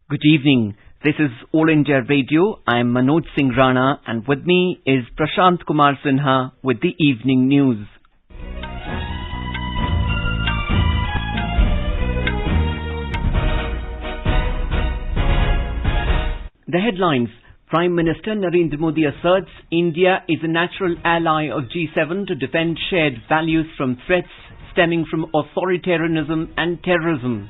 Good evening. This is All India Radio. I am Manoj Singh Rana and with me is Prashant Kumar Sinha with the evening news. The headlines. Prime Minister Narendra Modi asserts India is a natural ally of G7 to defend shared values from threats stemming from authoritarianism and terrorism.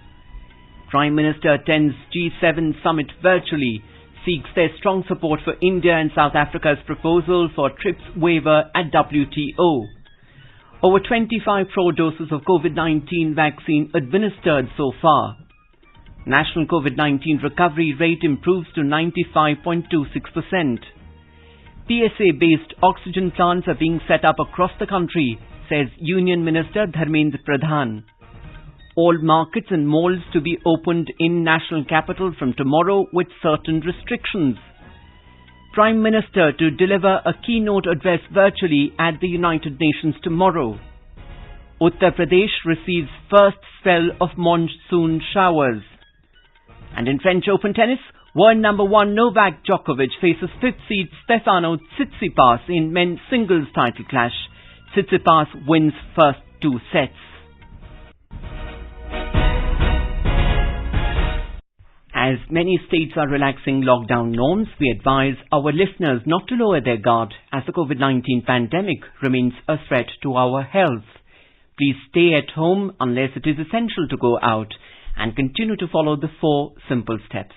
Prime Minister attends G7 summit virtually, seeks their strong support for India and South Africa's proposal for TRIPS waiver at WTO. Over 25 crore doses of COVID-19 vaccine administered so far. National COVID-19 recovery rate improves to 95.26%. PSA-based oxygen plants are being set up across the country, says Union Minister Dharmendra Pradhan. All markets and malls to be opened in national capital from tomorrow with certain restrictions. Prime Minister to deliver a keynote address virtually at the United Nations tomorrow. Uttar Pradesh receives first spell of monsoon showers. And in French Open tennis, world number 1 Novak Djokovic faces 5th seed Stefano Tsitsipas in men's singles title clash. Tsitsipas wins first 2 sets. As many states are relaxing lockdown norms, we advise our listeners not to lower their guard as the COVID-19 pandemic remains a threat to our health. Please stay at home unless it is essential to go out and continue to follow the 4 simple steps.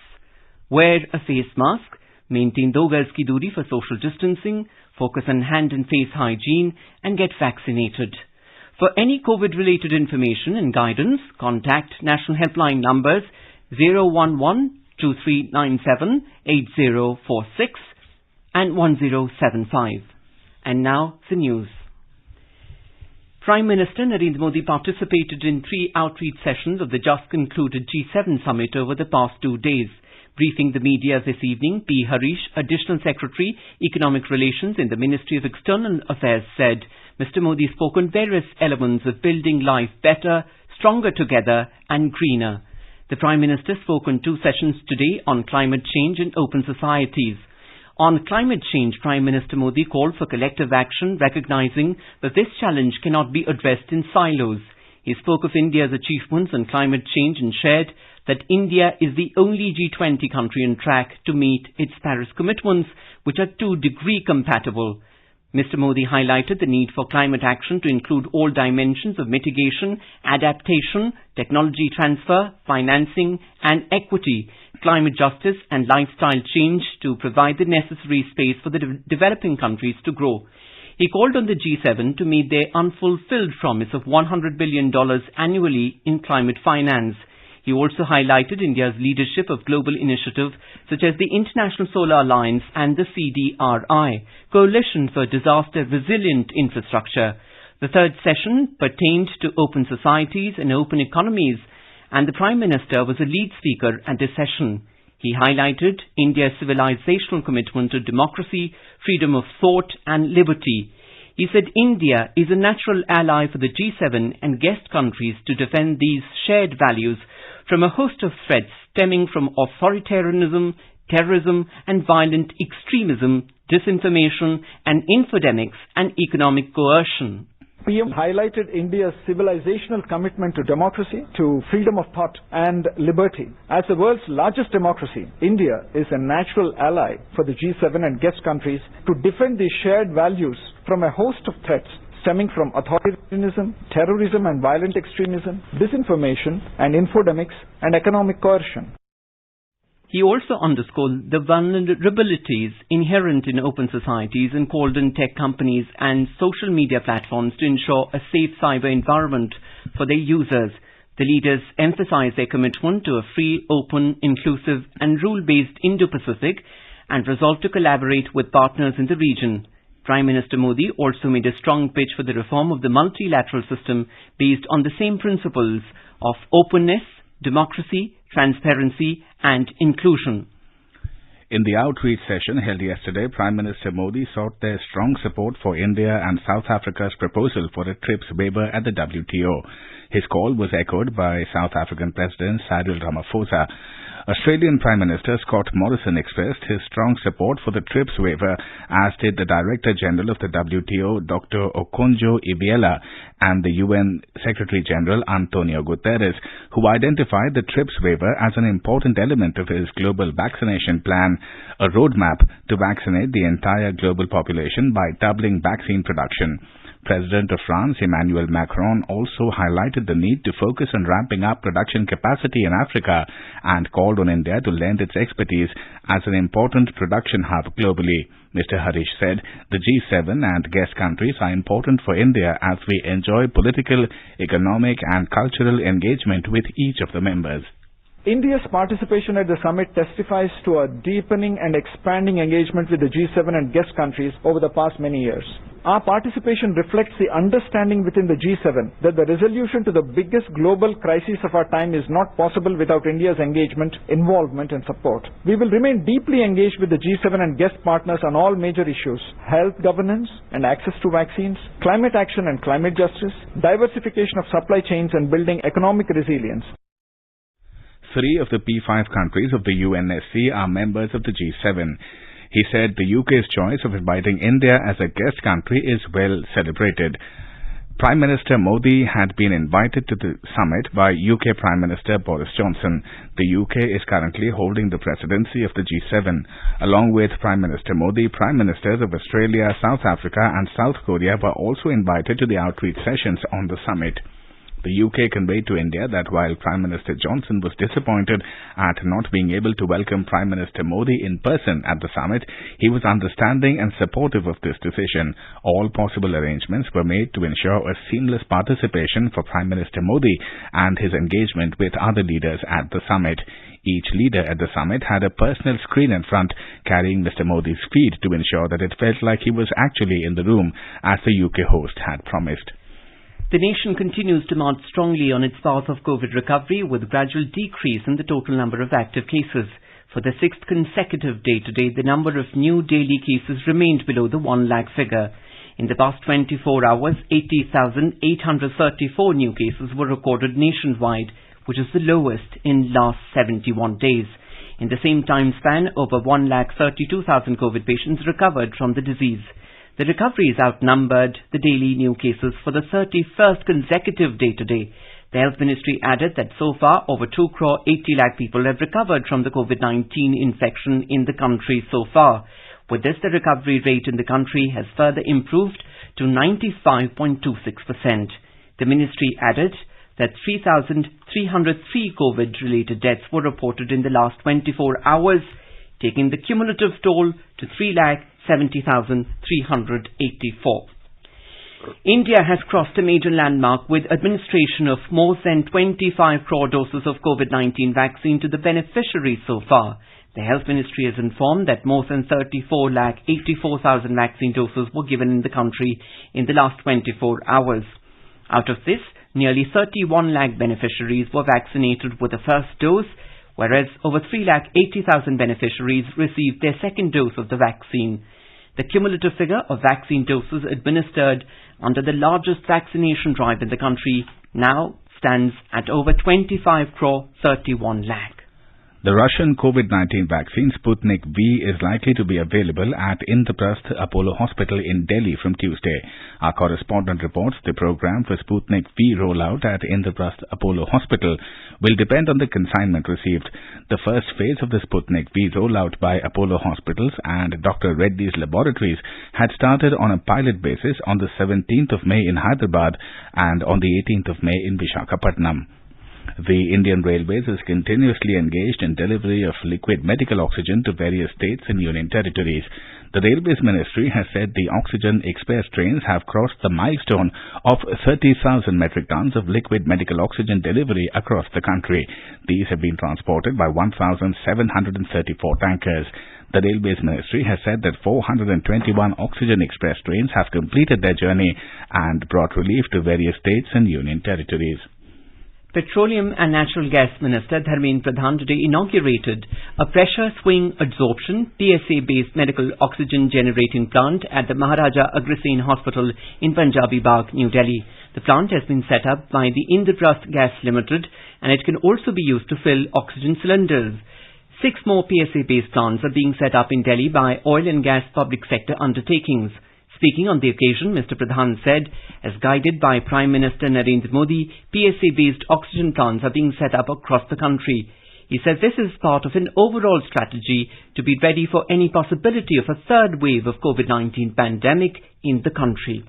Wear a face mask, maintain 2 gaz ki duri for social distancing, focus on hand and face hygiene and get vaccinated. For any COVID-related information and guidance, contact National Helpline numbers 011-2397-8046 and 1075. And now the news. Prime Minister Narendra Modi participated in 3 outreach sessions of the just concluded G7 summit over the past 2 days. Briefing the media this evening, P. Harish, Additional Secretary, Economic Relations in the Ministry of External Affairs, said Mr. Modi spoke on various elements of building life better, stronger together and greener. The Prime Minister spoke on 2 sessions today on climate change and open societies. On climate change, Prime Minister Modi called for collective action, recognizing that this challenge cannot be addressed in silos. He spoke of India's achievements on climate change and shared that India is the only G20 country on track to meet its Paris commitments, which are 2-degree compatible. Mr. Modi highlighted the need for climate action to include all dimensions of mitigation, adaptation, technology transfer, financing and equity, climate justice and lifestyle change to provide the necessary space for the developing countries to grow. He called on the G7 to meet their unfulfilled promise of $100 billion annually in climate finance. He also highlighted India's leadership of global initiatives such as the International Solar Alliance and the CDRI, Coalition for Disaster Resilient Infrastructure. The 3rd session pertained to open societies and open economies, and the Prime Minister was a lead speaker at this session. He highlighted India's civilizational commitment to democracy, freedom of thought and liberty. He said India is a natural ally for the G7 and guest countries to defend these shared values from a host of threats stemming from authoritarianism, terrorism and violent extremism, disinformation and infodemics and economic coercion. PM highlighted India's civilizational commitment to democracy, to freedom of thought and liberty. As the world's largest democracy, India is a natural ally for the G7 and guest countries to defend these shared values from a host of threats stemming from authoritarianism, terrorism and violent extremism, disinformation and infodemics and economic coercion. He also underscored the vulnerabilities inherent in open societies and called on tech companies and social media platforms to ensure a safe cyber environment for their users. The leaders emphasized their commitment to a free, open, inclusive and rule-based Indo-Pacific and resolved to collaborate with partners in the region. Prime Minister Modi also made a strong pitch for the reform of the multilateral system based on the same principles of openness, democracy, transparency and inclusion. In the outreach session held yesterday, Prime Minister Modi sought their strong support for India and South Africa's proposal for a TRIPS waiver at the WTO. His call was echoed by South African President Cyril Ramaphosa. Australian Prime Minister Scott Morrison expressed his strong support for the TRIPS waiver, as did the Director General of the WTO, Dr. Okonjo-Iweala, and the UN Secretary General Antonio Guterres, who identified the TRIPS waiver as an important element of his global vaccination plan, a roadmap to vaccinate the entire global population by doubling vaccine production. President of France, Emmanuel Macron, also highlighted the need to focus on ramping up production capacity in Africa and called on India to lend its expertise as an important production hub globally. Mr. Harish said the G7 and guest countries are important for India as we enjoy political, economic and cultural engagement with each of the members. India's participation at the summit testifies to a deepening and expanding engagement with the G7 and guest countries over the past many years. Our participation reflects the understanding within the G7 that the resolution to the biggest global crisis of our time is not possible without India's engagement, involvement and support. We will remain deeply engaged with the G7 and guest partners on all major issues: health governance and access to vaccines, climate action and climate justice, diversification of supply chains and building economic resilience. 3 of the P5 countries of the UNSC are members of the G7. He said the UK's choice of inviting India as a guest country is well celebrated. Prime Minister Modi had been invited to the summit by UK Prime Minister Boris Johnson. The UK is currently holding the presidency of the G7. Along with Prime Minister Modi, Prime Ministers of Australia, South Africa and South Korea were also invited to the outreach sessions on the summit. The UK conveyed to India that while Prime Minister Johnson was disappointed at not being able to welcome Prime Minister Modi in person at the summit, he was understanding and supportive of this decision. All possible arrangements were made to ensure a seamless participation for Prime Minister Modi and his engagement with other leaders at the summit. Each leader at the summit had a personal screen in front carrying Mr. Modi's feed to ensure that it felt like he was actually in the room, as the UK host had promised. The nation continues to march strongly on its path of COVID recovery, with gradual decrease in the total number of active cases. For the 6th consecutive day today, the number of new daily cases remained below the 1 lakh figure. In the past 24 hours, 80,834 new cases were recorded nationwide, which is the lowest in last 71 days. In the same time span, over 1,32,000 COVID patients recovered from the disease. The recovery is outnumbered the daily new cases for the 31st consecutive day today. The Health Ministry added that so far over 2 crore 80 lakh people have recovered from the COVID-19 infection in the country so far. With this, the recovery rate in the country has further improved to 95.26%. The Ministry added that 3,303 COVID-related deaths were reported in the last 24 hours, taking the cumulative toll to 3,70,384. India has crossed a major landmark with administration of more than 25 crore doses of COVID-19 vaccine to the beneficiaries so far. The Health Ministry has informed that more than 34,84,000 vaccine doses were given in the country in the last 24 hours. Out of this, nearly 31 lakh beneficiaries were vaccinated with the first dose, whereas over 3,80,000 beneficiaries received their second dose of the vaccine. The cumulative figure of vaccine doses administered under the largest vaccination drive in the country now stands at over 25 crore 31 lakh. The Russian COVID-19 vaccine Sputnik V is likely to be available at Indraprasth Apollo Hospital in Delhi from Tuesday. Our correspondent reports the program for Sputnik V rollout at Indraprasth Apollo Hospital will depend on the consignment received. The first phase of the Sputnik V rollout by Apollo Hospitals and Dr. Reddy's Laboratories had started on a pilot basis on the 17th of May in Hyderabad and on the 18th of May in Visakhapatnam. The Indian Railways is continuously engaged in delivery of liquid medical oxygen to various states and union territories. The Railways Ministry has said the oxygen express trains have crossed the milestone of 30,000 metric tons of liquid medical oxygen delivery across the country. These have been transported by 1,734 tankers. The Railways Ministry has said that 421 oxygen express trains have completed their journey and brought relief to various states and union territories. Petroleum and Natural Gas Minister Dharmendra Pradhan today inaugurated a pressure swing adsorption PSA-based medical oxygen generating plant at the Maharaja Agrisene Hospital in Punjabi Bagh, New Delhi. The plant has been set up by the Indraprasth Gas Limited and it can also be used to fill oxygen cylinders. 6 more PSA-based plants are being set up in Delhi by oil and gas public sector undertakings. Speaking on the occasion, Mr. Pradhan said, as guided by Prime Minister Narendra Modi, PSA-based oxygen plants are being set up across the country. He said this is part of an overall strategy to be ready for any possibility of a third wave of COVID-19 pandemic in the country.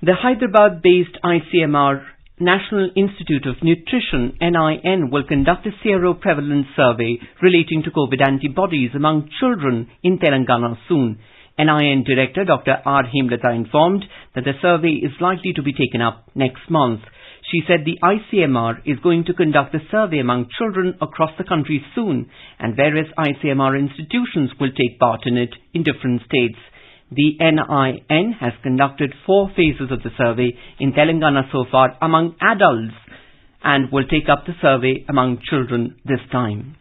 The Hyderabad-based ICMR National Institute of Nutrition (NIN) will conduct a seroprevalence survey relating to COVID antibodies among children in Telangana soon. NIN Director Dr. R. Hemlata informed that the survey is likely to be taken up next month. She said the ICMR is going to conduct a survey among children across the country soon, and various ICMR institutions will take part in it in different states. The NIN has conducted 4 phases of the survey in Telangana so far among adults and will take up the survey among children this time.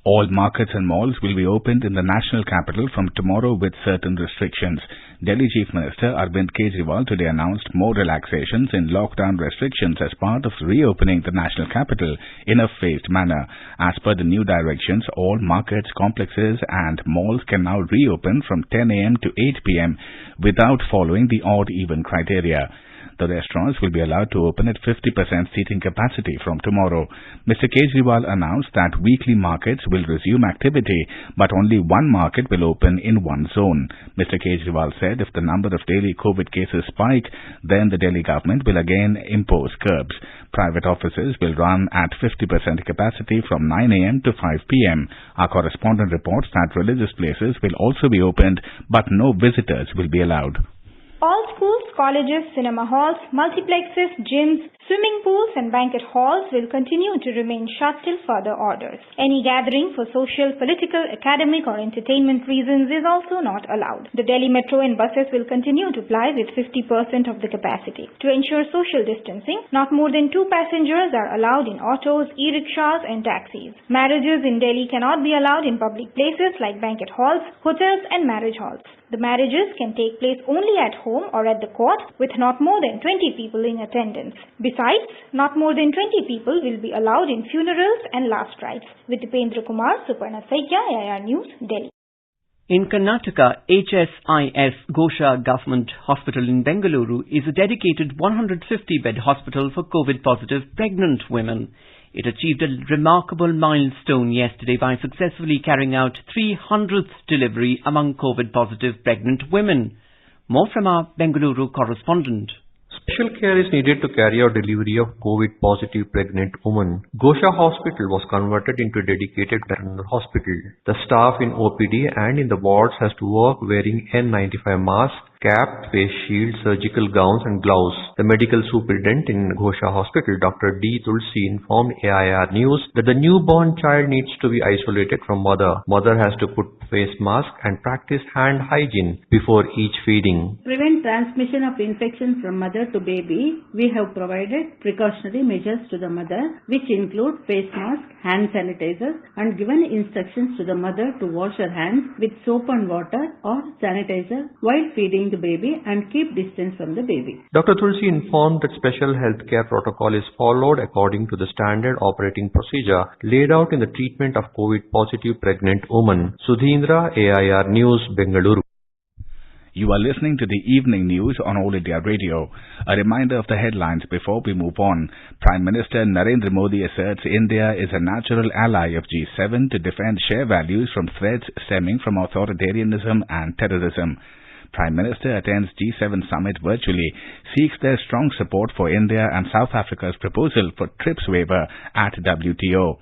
All markets and malls will be opened in the national capital from tomorrow with certain restrictions. Delhi Chief Minister Arvind Kejriwal today announced more relaxations in lockdown restrictions as part of reopening the national capital in a phased manner. As per the new directions, all markets, complexes and malls can now reopen from 10 a.m. to 8 p.m. without following the odd-even criteria. The restaurants will be allowed to open at 50% seating capacity from tomorrow. Mr. Kejriwal announced that weekly markets will resume activity, but only one market will open in one zone. Mr. Kejriwal said if the number of daily COVID cases spike, then the Delhi government will again impose curbs. Private offices will run at 50% capacity from 9 a.m. to 5 p.m. Our correspondent reports that religious places will also be opened, but no visitors will be allowed. All schools, colleges, cinema halls, multiplexes, gyms, swimming pools and banquet halls will continue to remain shut till further orders. Any gathering for social, political, academic or entertainment reasons is also not allowed. The Delhi Metro and buses will continue to ply with 50% of the capacity. To ensure social distancing, not more than 2 passengers are allowed in autos, e-rickshaws and taxis. Marriages in Delhi cannot be allowed in public places like banquet halls, hotels and marriage halls. The marriages can take place only at home or at the court with not more than 20 people in attendance. Besides, not more than 20 people will be allowed in funerals and last rites. With Dipendra Kumar, Suparna Saikya, AIR News, Delhi. In Karnataka, HSIS Gosha Government Hospital in Bengaluru is a dedicated 150-bed hospital for COVID-positive pregnant women. It achieved a remarkable milestone yesterday by successfully carrying out 300th delivery among COVID-positive pregnant women. More from our Bengaluru correspondent. Special care is needed to carry out delivery of COVID-positive pregnant women. Gosha Hospital was converted into a dedicated maternal hospital. The staff in OPD and in the wards has to work wearing N95 masks, cap, face shield, surgical gowns and gloves. The medical superintendent in Gosha Hospital, Dr. D. Tulsi, informed AIR News that the newborn child needs to be isolated from mother. Mother has to put face mask and practice hand hygiene before each feeding. To prevent transmission of infection from mother to baby, we have provided precautionary measures to the mother, which include face mask, hand sanitizers, and given instructions to the mother to wash her hands with soap and water or sanitizer while feeding the baby and keep distance from the baby. Dr. Tulsi informed that special healthcare protocol is followed according to the standard operating procedure laid out in the treatment of COVID-positive pregnant women. Sudhindra, AIR News, Bengaluru. You are listening to the evening news on All India Radio. A reminder of the headlines before we move on. Prime Minister Narendra Modi asserts India is a natural ally of G7 to defend shared values from threats stemming from authoritarianism and terrorism. Prime Minister attends G7 summit virtually, seeks their strong support for India and South Africa's proposal for TRIPS waiver at WTO.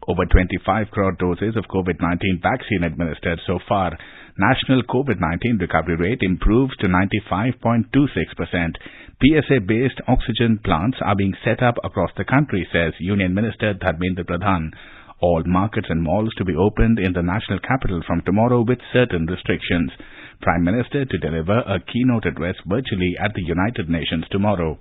Over 25 crore doses of COVID-19 vaccine administered so far. National COVID-19 recovery rate improves to 95.26%. PSA-based oxygen plants are being set up across the country, says Union Minister Dharmendra Pradhan. All markets and malls to be opened in the national capital from tomorrow with certain restrictions. Prime Minister to deliver a keynote address virtually at the United Nations tomorrow.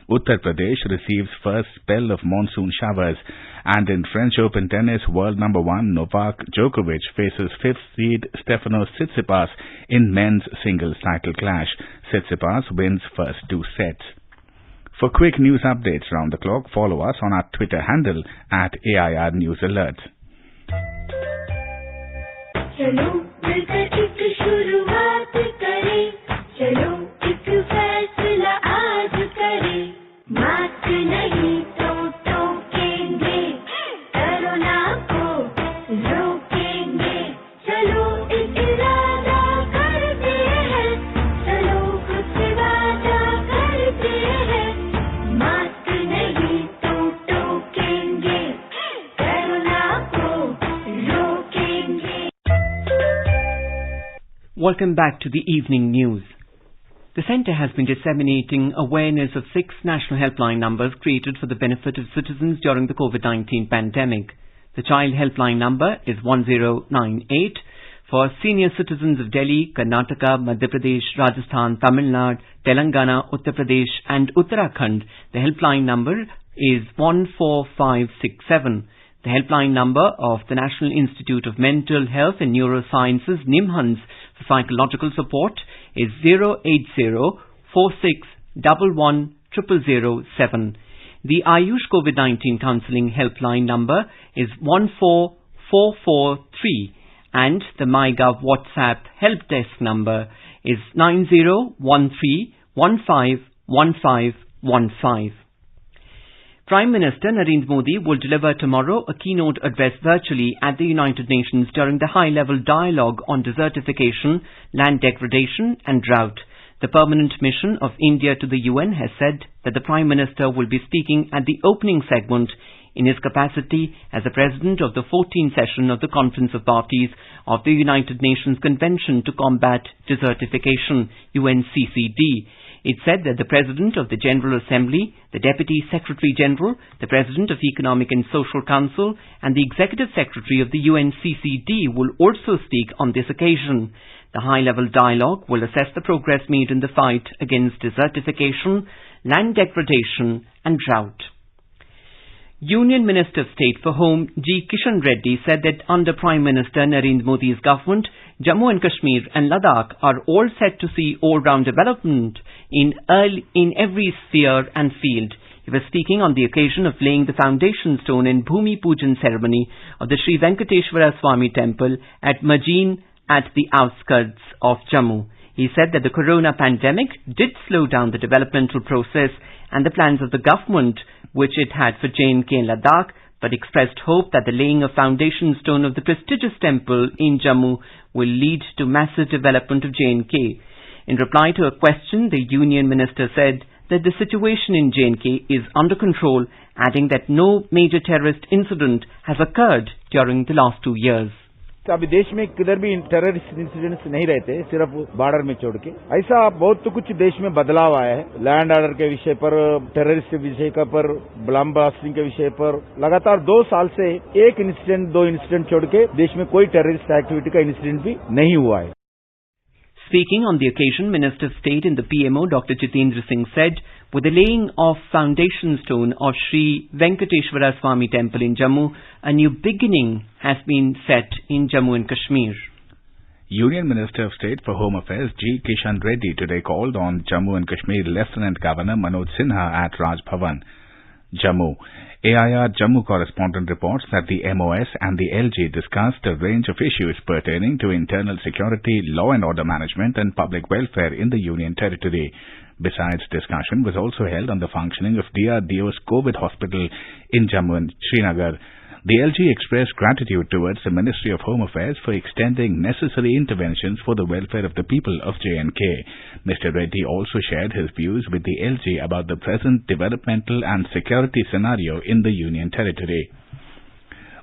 Uttar Pradesh receives first spell of monsoon showers, and in French Open tennis, world number 1 Novak Djokovic faces 5th seed Stefanos Tsitsipas in men's singles title clash. Tsitsipas wins first 2 sets. For quick news updates round the clock, follow us on our Twitter handle at AIR News Alert. चलो मिलकर एक शुरुआत करें, चलो एक फैसला आज करें, मास्क नहीं तो टोकेंगे, कोरोना को रोकेंगे, चलो एक इरादा करते हैं, चलो कुछ वादा करते हैं, मास्क नहीं तो टोकेंगे, कोरोना को रोकेंगे. Welcome back to the evening news. The centre has been disseminating awareness of 6 national helpline numbers created for the benefit of citizens during the COVID-19 pandemic. The child helpline number is 1098. For senior citizens of Delhi, Karnataka, Madhya Pradesh, Rajasthan, Tamil Nadu, Telangana, Uttar Pradesh and Uttarakhand, the helpline number is 14567. The helpline number of the National Institute of Mental Health and Neurosciences, NIMHANS, for psychological support is 08046110007. The Ayush COVID-19 Counselling Helpline number is 14443 and the MyGov WhatsApp Help Desk number is 9013151515. Prime Minister Narendra Modi will deliver tomorrow a keynote address virtually at the United Nations during the high-level dialogue on desertification, land degradation and drought. The permanent mission of India to the UN has said that the Prime Minister will be speaking at the opening segment in his capacity as the President of the 14th session of the Conference of Parties of the United Nations Convention to Combat Desertification, UNCCD. It said that the President of the General Assembly, the Deputy Secretary General, the President of Economic and Social Council and the Executive Secretary of the UNCCD will also speak on this occasion. The high-level dialogue will assess the progress made in the fight against desertification, land degradation and drought. Union Minister of State for Home G. Kishan Reddy said that under Prime Minister Narendra Modi's government, Jammu and Kashmir and Ladakh are all set to see all-round development in every sphere and field. He was speaking on the occasion of laying the foundation stone in Bhumi Pujan ceremony of the Sri Venkateshwara Swami Temple at Majeen at the outskirts of Jammu. He said that the corona pandemic did slow down the developmental process and the plans of the government which it had for J&K and Ladakh, but expressed hope that the laying of foundation stone of the prestigious temple in Jammu will lead to massive development of J&K. In reply to a question, the Union Minister said that the situation in J&K is under control, adding that no major terrorist incident has occurred during the last 2 years. अभी देश में किधर भी terrorist incidents नहीं रहते, सिर्फ border में छोड़ के. ऐसा बहुत कुछ देश में बदलाव आया है. लैंड ऑर्डर के विषय पर, टेररिस्ट के विषय पर, बम ब्लास्टिंग के विषय पर लगातार 2 साल से एक इंसिडेंट 2 इंसिडेंट छोड़ के देश में कोई टेररिस्ट एक्टिविटी का इंसिडेंट भी नहीं हुआ है. Speaking on the occasion, Minister of State in the PMO, Dr. Jitendra Singh said, with the laying of foundation stone of Sri Venkateshwara Swami Temple in Jammu, a new beginning has been set in Jammu and Kashmir. Union Minister of State for Home Affairs G. Kishan Reddy today called on Jammu and Kashmir Lieutenant Governor Manoj Sinha at Raj Bhavan, Jammu. AIR Jammu correspondent reports that the MOS and the LG discussed a range of issues pertaining to internal security, law and order management and public welfare in the Union territory. Besides, discussion was also held on the functioning of DRDO's COVID hospital in Jammu and Srinagar. The LG expressed gratitude towards the Ministry of Home Affairs for extending necessary interventions for the welfare of the people of J&K. Mr. Reddy also shared his views with the LG about the present developmental and security scenario in the Union territory.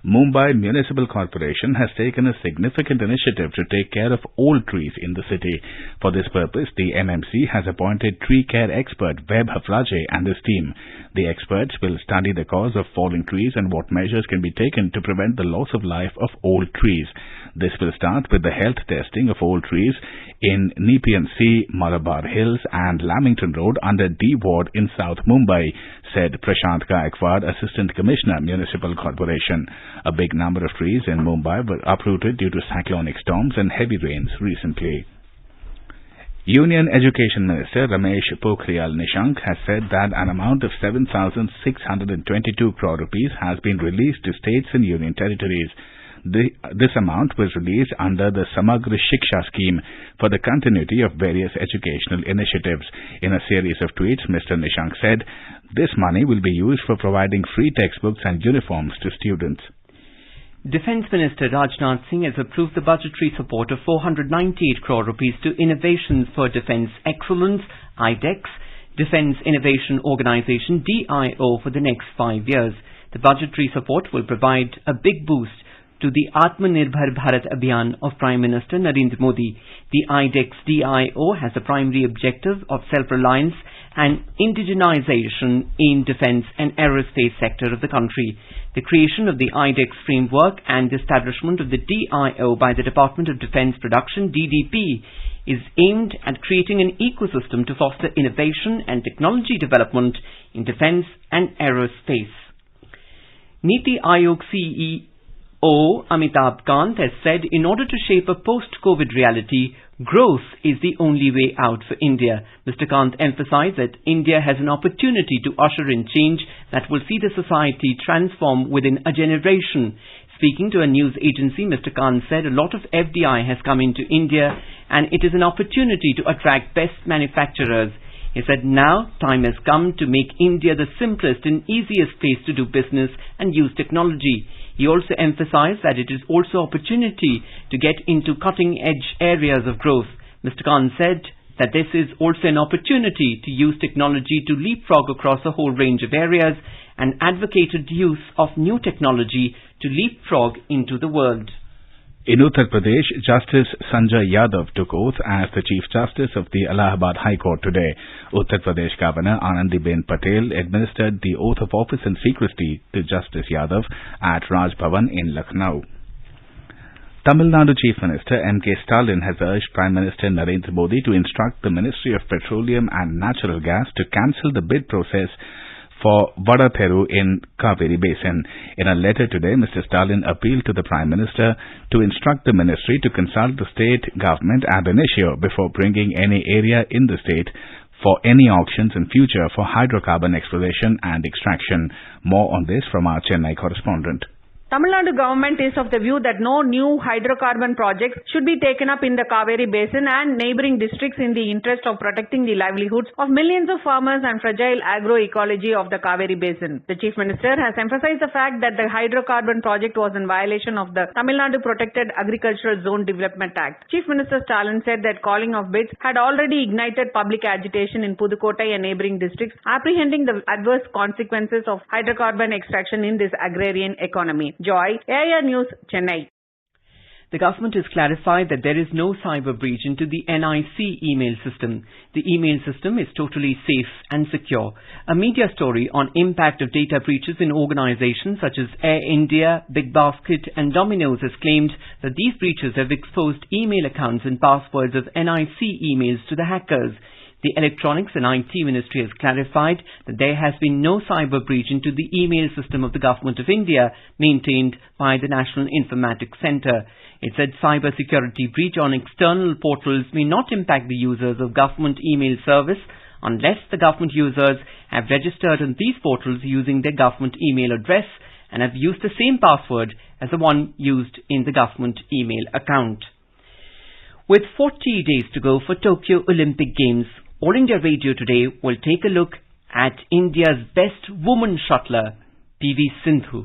Mumbai Municipal Corporation has taken a significant initiative to take care of old trees in the city. For this purpose, the MMC has appointed tree care expert Web Hafraje and his team. The experts will study the cause of falling trees and what measures can be taken to prevent the loss of life of old trees. This will start with the health testing of old trees in Nepean C, Malabar Hills and Lamington Road under D Ward in South Mumbai, said Prashant Gaikwad, Assistant Commissioner, Municipal Corporation. A big number of trees in Mumbai were uprooted due to cyclonic storms and heavy rains recently. Union Education Minister Ramesh Pokhriyal Nishank has said that an amount of 7,622 crore rupees has been released to states and union territories. This amount was released under the Samagra Shiksha scheme for the continuity of various educational initiatives. In a series of tweets, Mr. Nishank said, this money will be used for providing free textbooks and uniforms to students. Defence Minister Rajnath Singh has approved the budgetary support of 498 crore rupees to Innovations for Defence Excellence, IDEX, Defence Innovation Organisation, DIO, for the next 5 years. The budgetary support will provide a big boost to the Atmanirbhar Bharat Abhiyan of Prime Minister Narendra Modi. The IDEX DIO has the primary objective of self-reliance and indigenization in defence and aerospace sector of the country. The creation of the IDEX framework and the establishment of the DIO by the Department of Defence Production, DDP, is aimed at creating an ecosystem to foster innovation and technology development in defence and aerospace. Niti Aayog CEO Amitabh Kant has said in order to shape a post-COVID reality, growth is the only way out for India. Mr. Kant emphasized that India has an opportunity to usher in change that will see the society transform within a generation. Speaking to a news agency, Mr. Kant said a lot of FDI has come into India and it is an opportunity to attract best manufacturers. He said now time has come to make India the simplest and easiest place to do business and use technology. He also emphasized that it is also opportunity to get into cutting-edge areas of growth. Mr. Khan said that this is also an opportunity to use technology to leapfrog across a whole range of areas and advocated use of new technology to leapfrog into the world. In Uttar Pradesh, Justice Sanjay Yadav took oath as the Chief Justice of the Allahabad High Court today. Uttar Pradesh Governor Anandiben Patel administered the oath of office in secrecy to Justice Yadav at Raj Bhavan in Lucknow. Tamil Nadu Chief Minister M.K. Stalin has urged Prime Minister Narendra Modi to instruct the Ministry of Petroleum and Natural Gas to cancel the bid process for Vadatheru in Kaveri Basin. In a letter today, Mr. Stalin appealed to the Prime Minister to instruct the ministry to consult the state government ab initio before bringing any area in the state for any auctions in future for hydrocarbon exploration and extraction. More on this from our Chennai correspondent. Tamil Nadu government is of the view that no new hydrocarbon projects should be taken up in the Kaveri Basin and neighbouring districts in the interest of protecting the livelihoods of millions of farmers and fragile agroecology of the Kaveri Basin. The Chief Minister has emphasized the fact that the hydrocarbon project was in violation of the Tamil Nadu Protected Agricultural Zone Development Act. Chief Minister Stalin said that calling of bids had already ignited public agitation in Pudukkottai and neighbouring districts, apprehending the adverse consequences of hydrocarbon extraction in this agrarian economy. Joy, AIR News, Chennai. The government has clarified that there is no cyber breach into the NIC email system. The email system is totally safe and secure. A media story on impact of data breaches in organizations such as Air India, Big Basket and Domino's has claimed that these breaches have exposed email accounts and passwords of NIC emails to the hackers. The Electronics and IT Ministry has clarified that there has been no cyber breach into the email system of the Government of India maintained by the National Informatics Centre. It said cyber security breach on external portals may not impact the users of government email service unless the government users have registered on these portals using their government email address and have used the same password as the one used in the government email account. With 40 days to go for Tokyo Olympic Games, All India Radio today will take a look at India's best woman shuttler, PV Sindhu.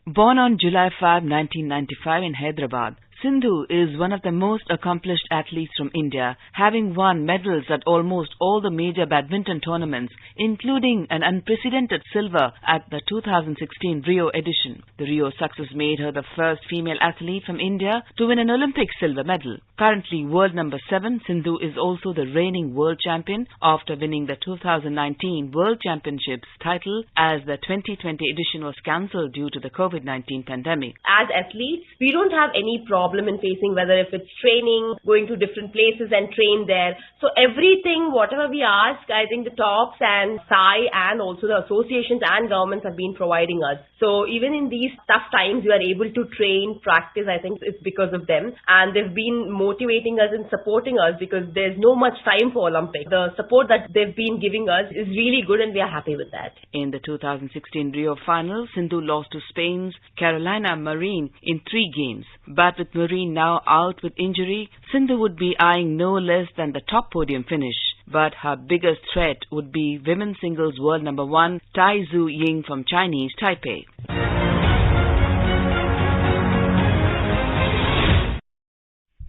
Born on July 5, 1995 in Hyderabad, Sindhu is one of the most accomplished athletes from India, having won medals at almost all the major badminton tournaments, including an unprecedented silver at the 2016 Rio edition. The Rio success made her the first female athlete from India to win an Olympic silver medal. Currently world number 7, Sindhu is also the reigning world champion after winning the 2019 World Championships title, as the 2020 edition was cancelled due to the COVID-19 pandemic. As athletes, we don't have any problem problem in facing, whether if it's training, going to different places and train there. So everything, whatever we ask, I think the TOPS and SAI and also the associations and governments have been providing us. So even in these tough times, we are able to train, practice. I think it's because of them. And they've been motivating us and supporting us because there's no much time for Olympics. The support that they've been giving us is really good and we are happy with that. In the 2016 Rio final, Sindhu lost to Spain's Carolina Marin in 3 games. But with Marin now out with injury, Sindhu would be eyeing no less than the top podium finish. But her biggest threat would be women's singles world number 1 Tai Tzu Ying from Chinese Taipei.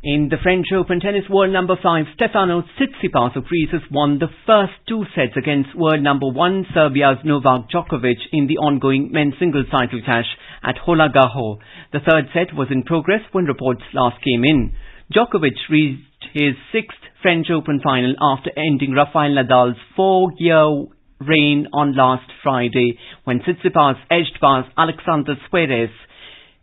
In the French Open tennis, world number 5 Stefanos Tsitsipas of Greece has won the first 2 sets against world number 1 Serbia's Novak Djokovic in the ongoing men's singles title clash at Roland Garros. The third set was in progress when reports last came in. Djokovic reached his 6th French Open final after ending Rafael Nadal's 4-year reign on last Friday when Tsitsipas edged past Alexander Zverev.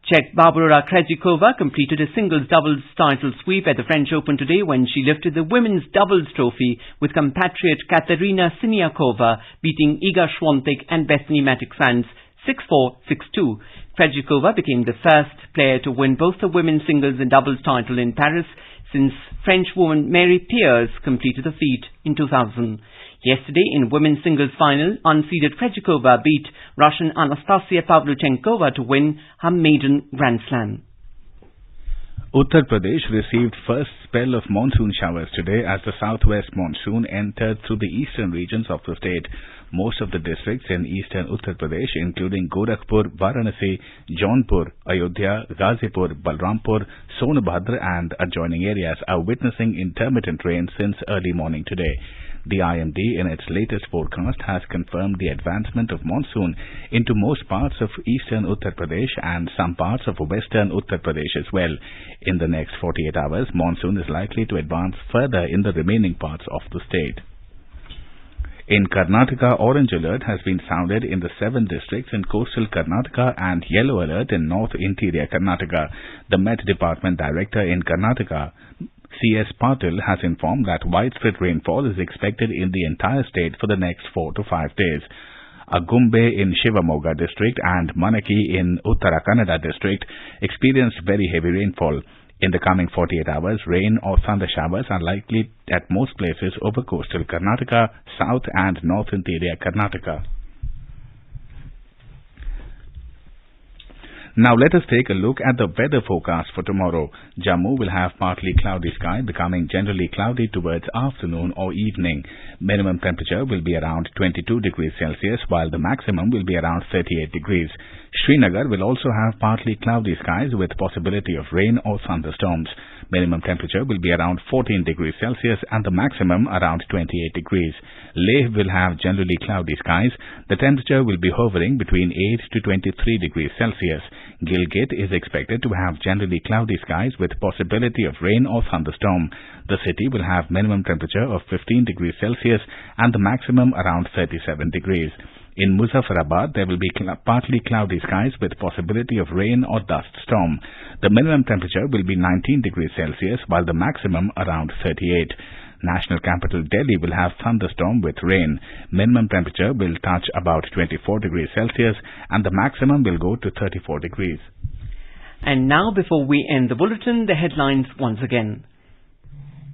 Czech Barbora Krejcikova completed a singles doubles title sweep at the French Open today when she lifted the women's doubles trophy with compatriot Katerina Siniakova beating Iga Swiatek and Bethany Mattek-Sands 6-4, 6-2. Krejcikova became the first player to win both the women's singles and doubles title in Paris since French woman Mary Pierce completed the feat in 2000. Yesterday, in women's singles final, unseeded Krejcikova beat Russian Anastasia Pavlyuchenkova to win her maiden Grand Slam. Uttar Pradesh received first spell of monsoon showers today as the southwest monsoon entered through the eastern regions of the state. Most of the districts in eastern Uttar Pradesh, including Gorakhpur, Varanasi, Jaunpur, Ayodhya, Ghazipur, Balrampur, Sonabhadra and adjoining areas are witnessing intermittent rain since early morning today. The IMD in its latest forecast has confirmed the advancement of monsoon into most parts of eastern Uttar Pradesh and some parts of western Uttar Pradesh as well. In the next 48 hours, monsoon is likely to advance further in the remaining parts of the state. In Karnataka, orange alert has been sounded in the 7 districts in coastal Karnataka and yellow alert in north interior Karnataka. The Met Department Director in Karnataka, C.S. Patil, has informed that widespread rainfall is expected in the entire state for the next 4 to 5 days. Agumbe in Shivamoga district and Manaki in Uttara Kannada district experienced very heavy rainfall. In the coming 48 hours, rain or thunder showers are likely at most places over coastal Karnataka, south and north interior Karnataka. Now let us take a look at the weather forecast for tomorrow. Jammu will have partly cloudy sky becoming generally cloudy towards afternoon or evening. Minimum temperature will be around 22 degrees Celsius while the maximum will be around 38 degrees. Srinagar will also have partly cloudy skies with possibility of rain or thunderstorms. Minimum temperature will be around 14 degrees Celsius and the maximum around 28 degrees. Leh will have generally cloudy skies. The temperature will be hovering between 8 to 23 degrees Celsius. Gilgit is expected to have generally cloudy skies with possibility of rain or thunderstorm. The city will have minimum temperature of 15 degrees Celsius and the maximum around 37 degrees. In Muzaffarabad, there will be partly cloudy skies with possibility of rain or dust storm. The minimum temperature will be 19 degrees Celsius while the maximum around 38. National capital Delhi will have thunderstorm with rain. Minimum temperature will touch about 24 degrees Celsius and the maximum will go to 34 degrees. And now, before we end the bulletin, the headlines once again.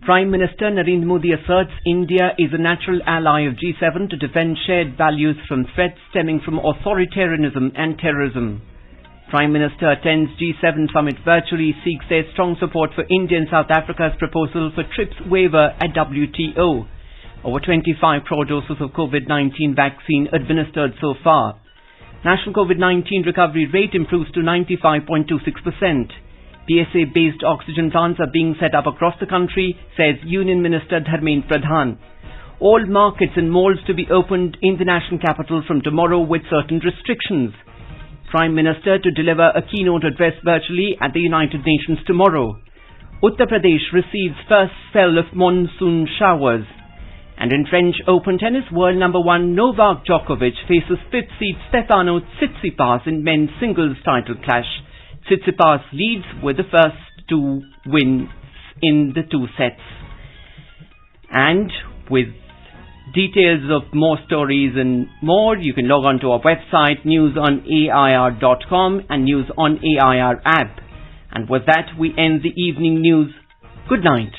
Prime Minister Narendra Modi asserts India is a natural ally of G7 to defend shared values from threats stemming from authoritarianism and terrorism. Prime Minister attends G7 summit virtually, seeks their strong support for India and South Africa's proposal for TRIPS waiver at WTO. Over 25 crore doses of COVID-19 vaccine administered so far. National COVID-19 recovery rate improves to 95.26%. PSA-based oxygen plants are being set up across the country, says Union Minister Dharmendra Pradhan. All markets and malls to be opened in the national capital from tomorrow with certain restrictions. Prime Minister to deliver a keynote address virtually at the United Nations tomorrow. Uttar Pradesh receives first spell of monsoon showers. And in French Open tennis, world number 1 Novak Djokovic faces 5th seed Stefanos Tsitsipas in men's singles title clash. Tsitsipas leads with the first 6-2 wins in the 2 sets. And with details of more stories and more, you can log on to our website newsonair.com and News on AIR app. And with that, we end the evening news. Good night.